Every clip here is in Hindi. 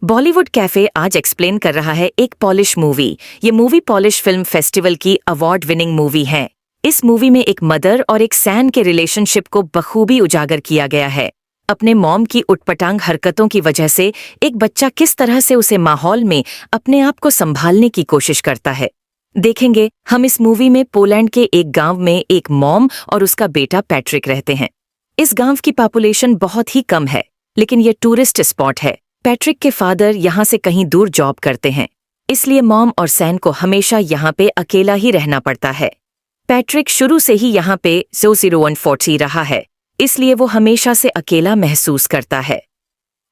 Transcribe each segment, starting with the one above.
बॉलीवुड कैफे आज एक्सप्लेन कर रहा है एक पॉलिश मूवी। ये मूवी पॉलिश फिल्म फेस्टिवल की अवार्ड विनिंग मूवी है। इस मूवी में एक मदर और एक सैन के रिलेशनशिप को बखूबी उजागर किया गया है। अपने मॉम की उटपटांग हरकतों की वजह से एक बच्चा किस तरह से उसे माहौल में अपने आप को संभालने की कोशिश करता है। देखेंगे हम इस मूवी में पोलैंड के एक गांव में एक मॉम और उसका बेटा पैट्रिक रहते हैं। इस गांव की पॉपुलेशन बहुत ही कम है, लेकिन ये टूरिस्ट स्पॉट है। पैट्रिक के फादर यहाँ से कहीं दूर जॉब करते हैं, इसलिए मॉम और सैन को हमेशा यहाँ पे अकेला ही रहना पड़ता है। पैट्रिक शुरू से ही यहाँ पे 00140 रहा है, इसलिए वो हमेशा से अकेला महसूस करता है।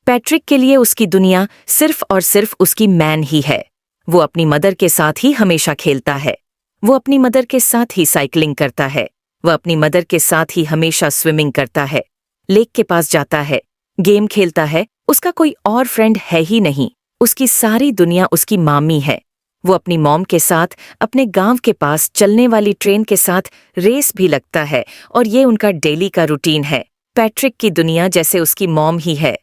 पैट्रिक के लिए उसकी दुनिया सिर्फ और सिर्फ उसकी मैन ही है। वो अपनी मदर के साथ ही हमेशा खेलता है। वो अपनी मदर के साथ ही साइकिलिंग करता है। वह अपनी मदर के साथ ही हमेशा स्विमिंग करता है, लेक के पास जाता है, गेम खेलता है। उसका कोई और फ्रेंड है ही नहीं। उसकी सारी दुनिया उसकी मामी है। वो अपनी मॉम के साथ अपने गांव के पास चलने वाली ट्रेन के साथ रेस भी लगता है और ये उनका डेली का रूटीन है। पैट्रिक की दुनिया जैसे उसकी मॉम ही है।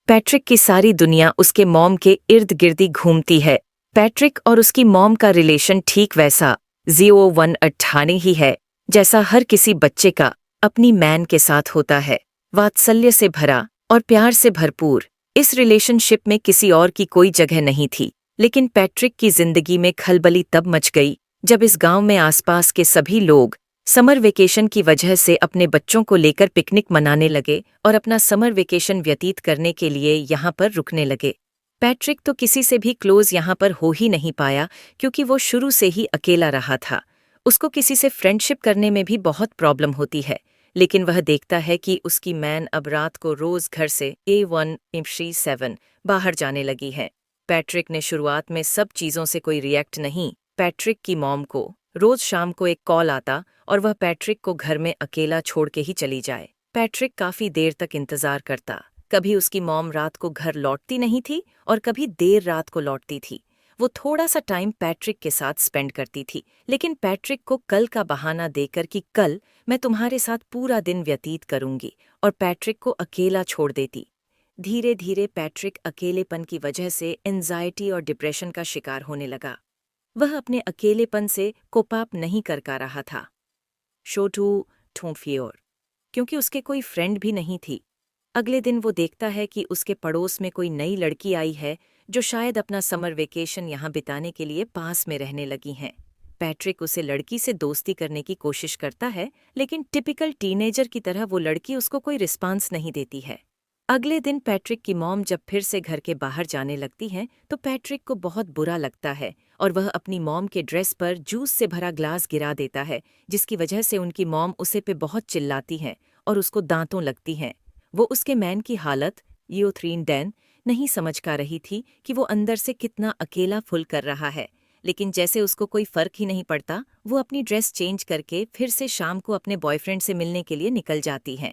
पैट्रिक की सारी दुनिया उसके मॉम के इर्द गिर्द घूमती है। पैट्रिक और उसकी मॉम का रिलेशन ठीक वैसा 0118 ही है, जैसा हर किसी बच्चे का अपनी मैन के साथ होता है। वात्सल्य से भरा और प्यार से भरपूर। इस रिलेशनशिप में किसी और की कोई जगह नहीं थी। लेकिन पैट्रिक की जिंदगी में खलबली तब मच गई जब इस गांव में आसपास के सभी लोग समर वेकेशन की वजह से अपने बच्चों को लेकर पिकनिक मनाने लगे और अपना समर वेकेशन व्यतीत करने के लिए यहाँ पर रुकने लगे। पैट्रिक तो किसी से भी क्लोज यहाँ पर हो ही नहीं पाया, क्योंकि वो शुरू से ही अकेला रहा था। उसको किसी से फ्रेंडशिप करने में भी बहुत प्रॉब्लम होती है। लेकिन वह देखता है कि उसकी मैन अब रात को रोज घर से A137 बाहर जाने लगी है। पैट्रिक ने शुरुआत में सब चीजों से कोई रिएक्ट नहीं। पैट्रिक की मॉम को रोज शाम को एक कॉल आता और वह पैट्रिक को घर में अकेला छोड़ के ही चली जाए। पैट्रिक काफी देर तक इंतजार करता। कभी उसकी मॉम रात को घर लौटती नहीं थी और कभी देर रात को लौटती थी। वो थोड़ा सा टाइम पैट्रिक के साथ स्पेंड करती थी, लेकिन पैट्रिक को कल का बहाना देकर कि कल मैं तुम्हारे साथ पूरा दिन व्यतीत करूंगी, और पैट्रिक को अकेला छोड़ देती। धीरे धीरे पैट्रिक अकेलेपन की वजह से एंजाइटी और डिप्रेशन का शिकार होने लगा। वह अपने अकेलेपन से कोप अप नहीं कर पा रहा था। शोटू ठोंफियोर, क्योंकि उसके कोई फ्रेंड भी नहीं थी। अगले दिन वो देखता है कि उसके पड़ोस में कोई नई लड़की आई है जो शायद अपना समर वेकेशन यहाँ बिताने के लिए पास में रहने लगी हैं। पैट्रिक उसे लड़की से दोस्ती करने की कोशिश करता है, लेकिन टिपिकल टीनेजर की तरह वो लड़की उसको कोई रिस्पांस नहीं देती है। अगले दिन पैट्रिक की मॉम जब फिर से घर के बाहर जाने लगती हैं तो पैट्रिक को बहुत बुरा लगता है और वह अपनी मॉम के ड्रेस पर जूस से भरा ग्लास गिरा देता है, जिसकी वजह से उनकी मॉम उसे पे बहुत चिल्लाती हैं और उसको दांतों लगती हैं। वो उसके मैन की हालत ईओथ्रीन डैन नहीं समझ पा रही थी कि वो अंदर से कितना अकेला फुल कर रहा है, लेकिन जैसे उसको कोई फर्क ही नहीं पड़ता, वो अपनी ड्रेस चेंज करके फिर से शाम को अपने बॉयफ्रेंड से मिलने के लिए निकल जाती हैं।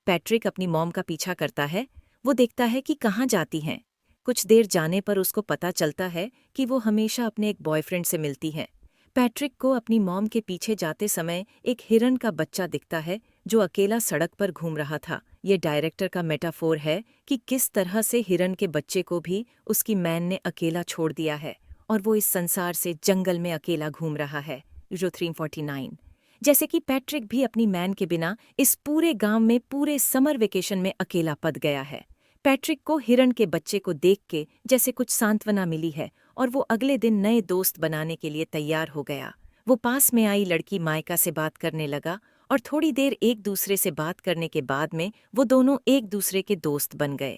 पैट्रिक अपनी मॉम का पीछा करता है। वो देखता है कि कहाँ जाती हैं। कुछ देर जाने पर उसको पता चलता है कि वो हमेशा अपने एक बॉयफ्रेंड से मिलती हैं। पैट्रिक को अपनी मॉम के पीछे जाते समय एक हिरन का बच्चा दिखता है जो अकेला सड़क पर घूम रहा था। ये डायरेक्टर का मेटाफोर है कि किस तरह से हिरन के बच्चे को भी उसकी मैन ने अकेला छोड़ दिया है और वो इस संसार से जंगल में अकेला घूम रहा है। जो 349, जैसे कि पैट्रिक भी अपनी मैन के बिना इस पूरे गांव में पूरे समर वेकेशन में अकेला पद गया है। पैट्रिक को हिरन के बच्चे को देख के जैसे कुछ सांत्वना मिली है और वो अगले दिन नए दोस्त बनाने के लिए तैयार हो गया। वो पास में आई लड़की माइका से बात करने लगा और थोड़ी देर एक दूसरे से बात करने के बाद में वो दोनों एक दूसरे के दोस्त बन गए।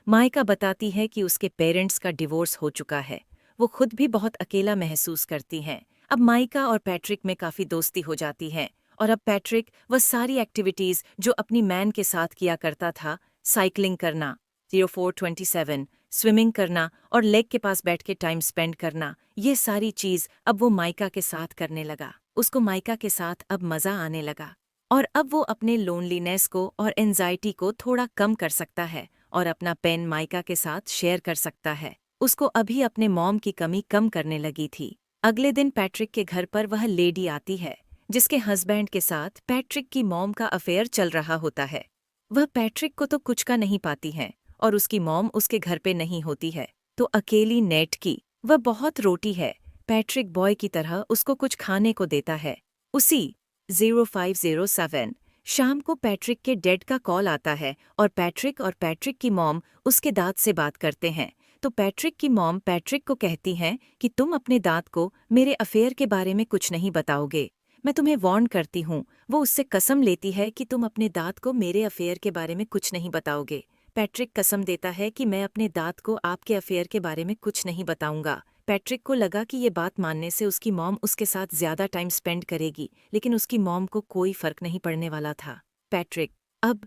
माइका बताती है कि उसके पेरेंट्स का डिवोर्स हो चुका है। वो खुद भी बहुत अकेला महसूस करती हैं। अब माइका और पैट्रिक में काफ़ी दोस्ती हो जाती है और अब पैट्रिक वह सारी एक्टिविटीज़ जो अपनी मैन के साथ किया करता था, साइकिलिंग करना 0427, स्विमिंग करना और लेक के पास बैठ के टाइम स्पेंड करना, ये सारी चीज़ अब वो माइका के साथ करने लगा। उसको माइका के साथ अब मज़ा आने लगा और अब वो अपने लोनलीनेस को और एंजाइटी को थोड़ा कम कर सकता है और अपना पेन माइका के साथ शेयर कर सकता है। उसको अभी अपने मॉम की कमी कम करने लगी थी। अगले दिन पैट्रिक के घर पर वह लेडी आती है जिसके हस्बैंड के साथ पैट्रिक की मॉम का अफेयर चल रहा होता है। वह पैट्रिक को तो कुछ का नहीं पाती है और उसकी मॉम उसके घर पे नहीं होती है। तो अकेली नेट की। वह बहुत रोटी है। पैट्रिक बॉय की तरह उसको कुछ खाने को देता है। उसी 0507 शाम को पैट्रिक के डेड का कॉल आता है और पैट्रिक की मॉम उसके दांत से बात करते हैं। तो पैट्रिक की मॉम पैट्रिक को कहती हैं कि तुम अपने दांत को मेरे अफेयर के बारे में कुछ नहीं बताओगे। मैं तुम्हें वार्न करती हूँ। वो उससे कसम लेती है कि तुम अपने दांत को मेरे अफेयर के बारे में कुछ नहीं बताओगे। पैट्रिक कसम देता है कि मैं अपने दांत को आपके अफेयर के बारे में कुछ नहीं बताऊंगा। पैट्रिक को लगा कि ये बात मानने से उसकी मॉम उसके साथ ज्यादा टाइम स्पेंड करेगी, लेकिन उसकी मॉम को कोई फर्क नहीं पड़ने वाला था। पैट्रिक अब